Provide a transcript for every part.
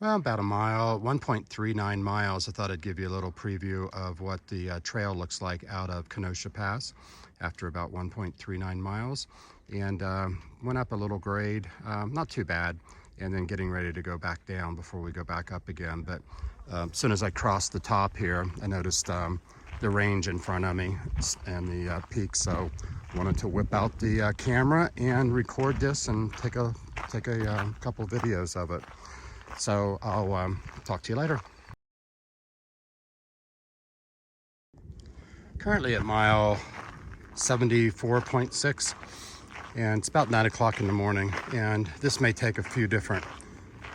Well, about a mile, 1.39 miles. I thought I'd give you a little preview of what the trail looks like out of Kenosha Pass after about 1.39 miles. And went up a little grade, not too bad, and then getting ready to go back down before we go back up again. But as soon as I crossed the top here, I noticed the range in front of me and the peak. So wanted to whip out the camera and record this and take a couple videos of it. So I'll talk to you later. Currently at mile 74.6, and it's about 9 o'clock in the morning, and this may take a few different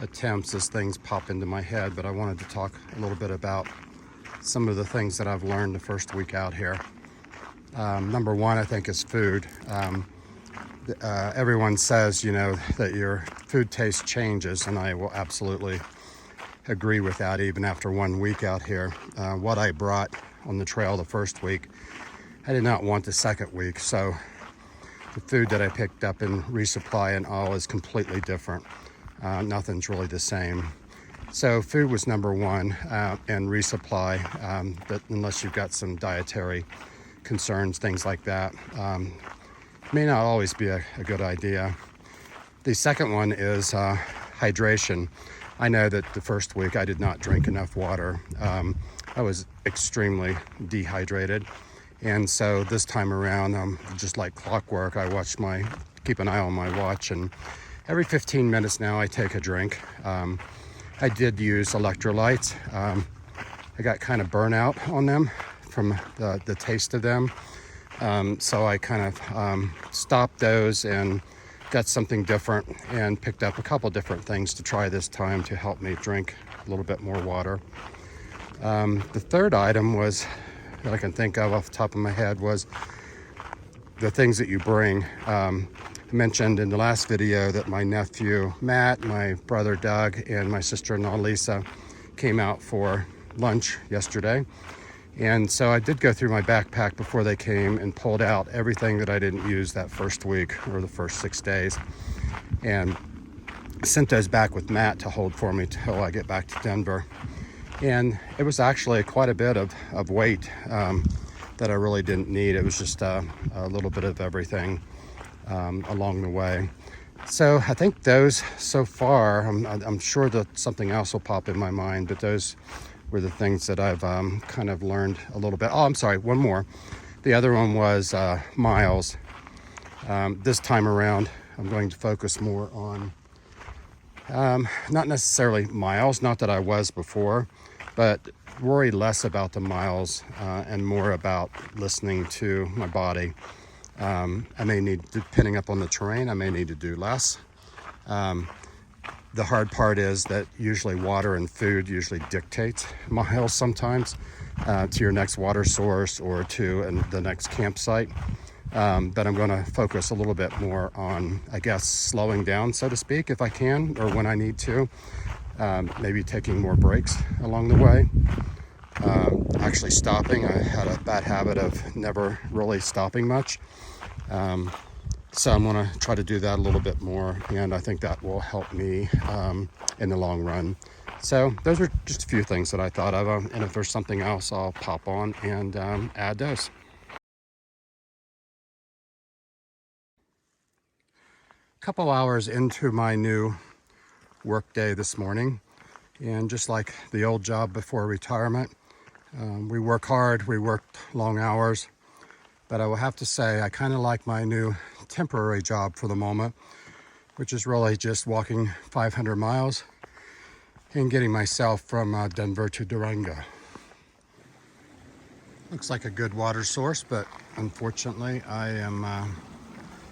attempts as things pop into my head, but I wanted to talk a little bit about some of the things that I've learned the first week out here. Number one, I think, is food. Everyone says, that your food taste changes, and I will absolutely agree with that even after 1 week out here. What I brought on the trail the first week, I did not want the second week, so the food that I picked up in resupply and all is completely different. Nothing's really the same. So food was number one, and resupply, that unless you've got some dietary concerns, things like that, may not always be a good idea. The second one is hydration. I know that the first week I did not drink enough water. I was extremely dehydrated. And so this time around, just like clockwork, keep an eye on my watch, and every 15 minutes now I take a drink. I did use electrolytes. I got kind of burnout on them from the taste of them. So I kind of stopped those and got something different and picked up a couple different things to try this time to help me drink a little bit more water. The third item was that I can think of off the top of my head was the things that you bring. I mentioned in the last video that my nephew Matt, my brother Doug, and my sister-in-law Lisa came out for lunch yesterday. And so I did go through my backpack before they came and pulled out everything that I didn't use that first week or the first 6 days, and sent those back with Matt to hold for me till I get back to Denver. And it was actually quite a bit of weight that I really didn't need. It was just a little bit of everything along the way. So I think those so far, I'm sure that something else will pop in my mind, but those were the things that I've kind of learned a little bit. Oh, I'm sorry, one more. The other one was miles. This time around, I'm going to focus more on not necessarily miles, not that I was before, but worry less about the miles and more about listening to my body. I may need, depending upon the terrain, I may need to do less. The hard part is that usually water and food usually dictates miles sometimes to your next water source or to the next campsite. But I'm going to focus a little bit more on, I guess, slowing down, so to speak, if I can, or when I need to. Maybe taking more breaks along the way. Actually stopping. I had a bad habit of never really stopping much. So I'm going to try to do that a little bit more, and I think that will help me in the long run. So those are just a few things that I thought of, and if there's something else, I'll pop on and add those. A couple hours into my new work day this morning, and just like the old job before retirement, we work hard, we work long hours, but I will have to say I kind of like my new temporary job for the moment, which is really just walking 500 miles and getting myself from Denver to Durango. Looks like a good water source, but unfortunately I am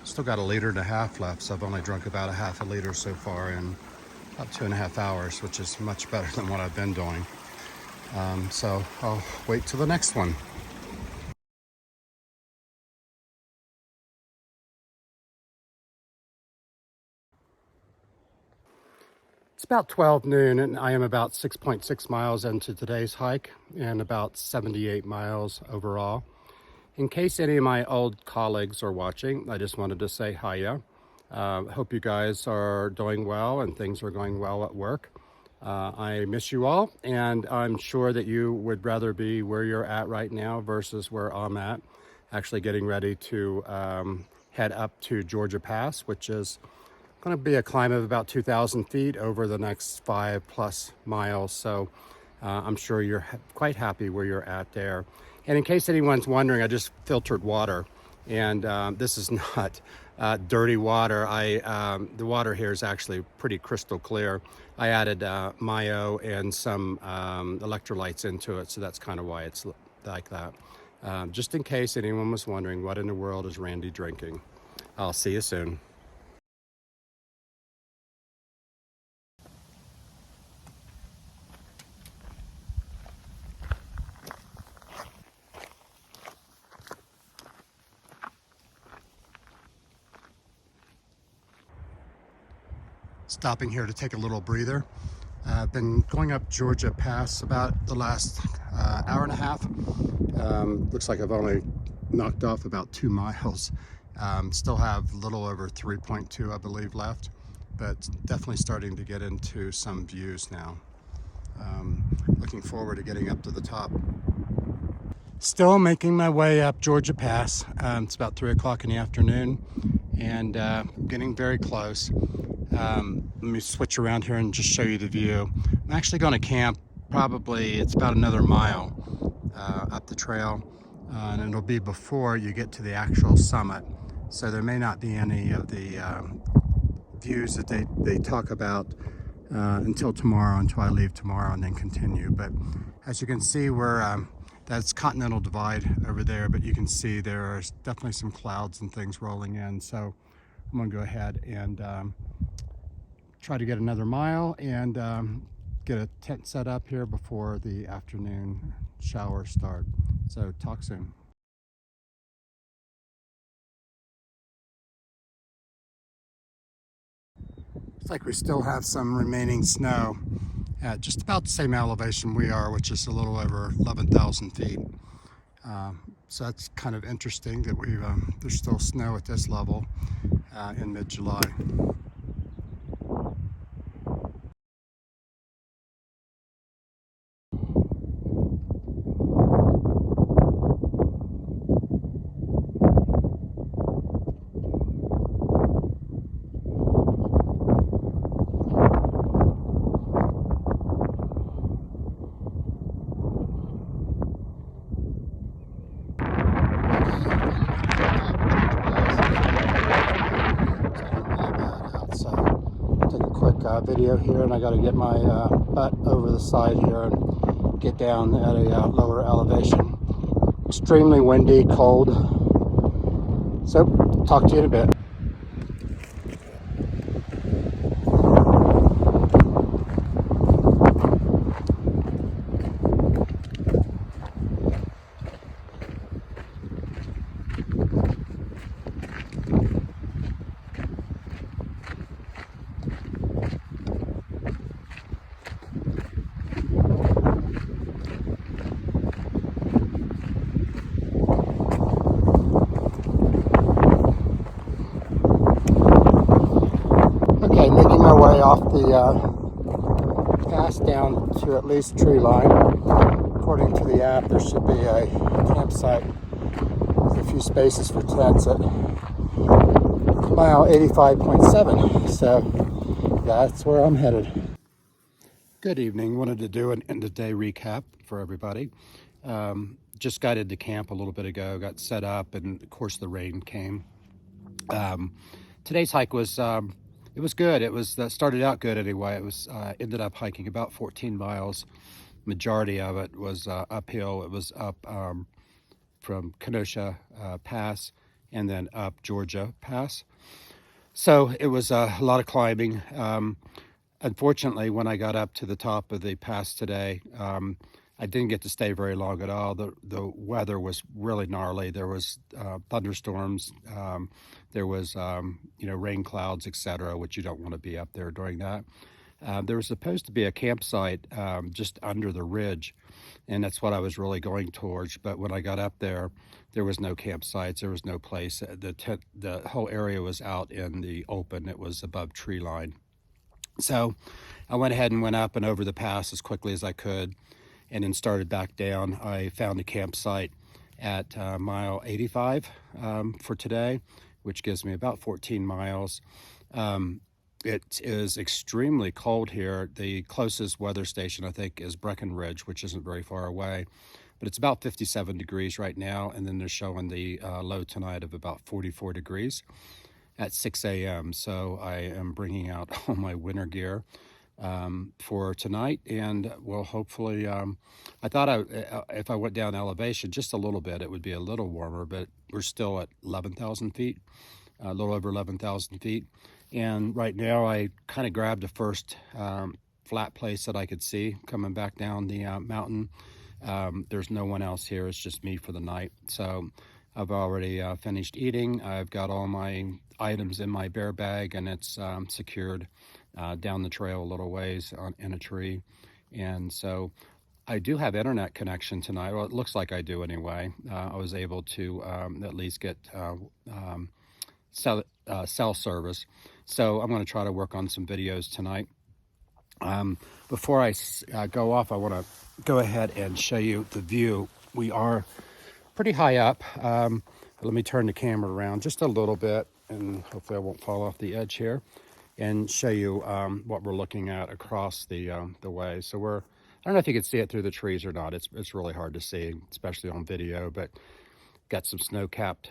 still got 1.5 liters left, so I've only drunk about a half a liter so far in about 2.5 hours, which is much better than what I've been doing. So I'll wait till the next one. It's about 12 noon, and I am about 6.6 miles into today's hike and about 78 miles overall. In case any of my old colleagues are watching, I just wanted to say hiya. Hope you guys are doing well and things are going well at work. I miss you all, and I'm sure that you would rather be where you're at right now versus where I'm at, actually getting ready to head up to Georgia Pass, which is going to be a climb of about 2,000 feet over the next 5+ miles. So I'm sure you're quite happy where you're at there. And in case anyone's wondering, I just filtered water, and this is not dirty water. The water here is actually pretty crystal clear. I added mayo and some electrolytes into it, so that's kind of why it's like that. Just in case anyone was wondering, what in the world is Randy drinking? I'll see you soon. Stopping here to take a little breather. I've been going up Georgia Pass about the last hour and a half. Looks like I've only knocked off about 2 miles. Still have a little over 3.2, I believe, left, but definitely starting to get into some views now. Looking forward to getting up to the top. Still making my way up Georgia Pass. It's about 3 o'clock in the afternoon, and getting very close. Let me switch around here and just show you the view. I'm actually going to camp. Probably it's about another mile up the trail, and it'll be before you get to the actual summit. So there may not be any of the views that they talk about until tomorrow, until I leave tomorrow and then continue. But as you can see, that's Continental Divide over there, but you can see there are definitely some clouds and things rolling in. So I'm gonna go ahead and try to get another mile and get a tent set up here before the afternoon showers start. So talk soon. Looks like we still have some remaining snow at just about the same elevation we are, which is a little over 11,000 feet. So that's kind of interesting that there's still snow at this level in mid-July. Video here, and I got to get my butt over the side here and get down at a lower elevation. Extremely windy, cold. So talk to you in a bit. Making my way off the pass down to at least tree line. According to the app, there should be a campsite with a few spaces for tents at mile 85.7. So that's where I'm headed. Good evening. Wanted to do an end of day recap for everybody. Just got into camp a little bit ago, got set up, and of course the rain came. Today's hike was it was good. It was started out good anyway. It was ended up hiking about 14 miles. Majority of it was uphill. It was up from Kenosha Pass and then up Georgia Pass. So it was a lot of climbing. Unfortunately, when I got up to the top of the pass today, I didn't get to stay very long at all. The weather was really gnarly. There was thunderstorms. There was rain clouds, etc., which you don't want to be up there during that. There was supposed to be a campsite just under the ridge, and that's what I was really going towards. But when I got up there, there was no campsites. There was no place. The whole area was out in the open. It was above tree line. So I went ahead and went up and over the pass as quickly as I could, and then started back down. I found a campsite at mile 85 for today, which gives me about 14 miles. It is extremely cold here. The closest weather station, I think, is Breckenridge, which isn't very far away. But it's about 57 degrees right now, and then they're showing the low tonight of about 44 degrees at 6 a.m. So I am bringing out all my winter gear for tonight, and will hopefully, I thought if I went down elevation just a little bit, it would be a little warmer, but we're still at 11,000 feet, a little over 11,000 feet. And right now I kind of grabbed the first flat place that I could see coming back down the mountain. There's no one else here, it's just me for the night. So I've already finished eating. I've got all my items in my bear bag, and it's secured down the trail a little ways in a tree. And so I do have internet connection tonight. Well, it looks like I do anyway. I was able to at least get cell service. So I'm going to try to work on some videos tonight. Before I go off, I want to go ahead and show you the view. We are pretty high up. Let me turn the camera around just a little bit, and hopefully I won't fall off the edge here, and show you what we're looking at across the way. So I don't know if you can see it through the trees or not. It's really hard to see, especially on video, but got some snow-capped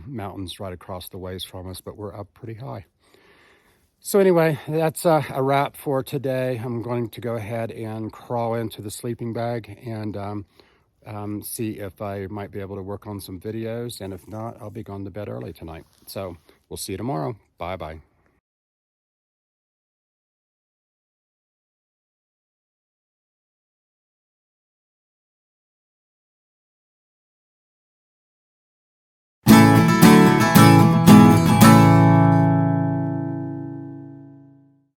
mountains right across the ways from us, but we're up pretty high. So anyway, that's a wrap for today. I'm going to go ahead and crawl into the sleeping bag and see if I might be able to work on some videos. And if not, I'll be going to bed early tonight. So we'll see you tomorrow. Bye-bye.